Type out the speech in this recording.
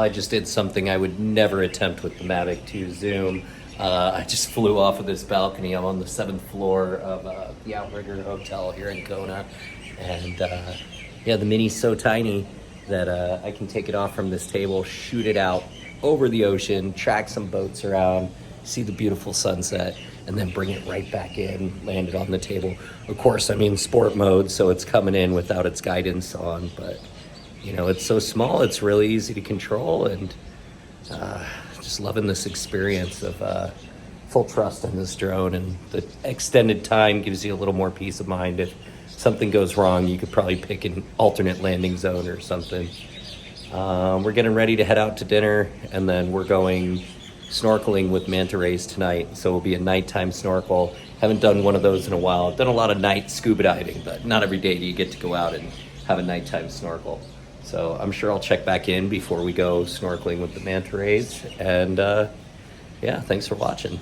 I just did something I would never attempt with the Mavic 2 Zoom. I just flew off of this balcony. I'm on the 7th floor of the Outrigger Hotel here in Kona. And yeah, the Mini's so tiny that I can take it off from this table, shoot it out over the ocean, track some boats around, see the beautiful sunset, and then bring it right back in, land it on the table. Of course, I mean sport mode, so it's coming in without its guidance on, but you know, it's so small, it's really easy to control, and just loving this experience of full trust in this drone, and the extended time gives you a little more peace of mind. If something goes wrong, you could probably pick an alternate landing zone or something. We're getting ready to head out to dinner, and then we're going snorkeling with manta rays tonight, so it'll be a nighttime snorkel. Haven't done one of those in a while. I've done a lot of night scuba diving, but not every day do you get to go out and have a nighttime snorkel. So I'm sure I'll check back in before we go snorkeling with the manta rays. And yeah, thanks for watching.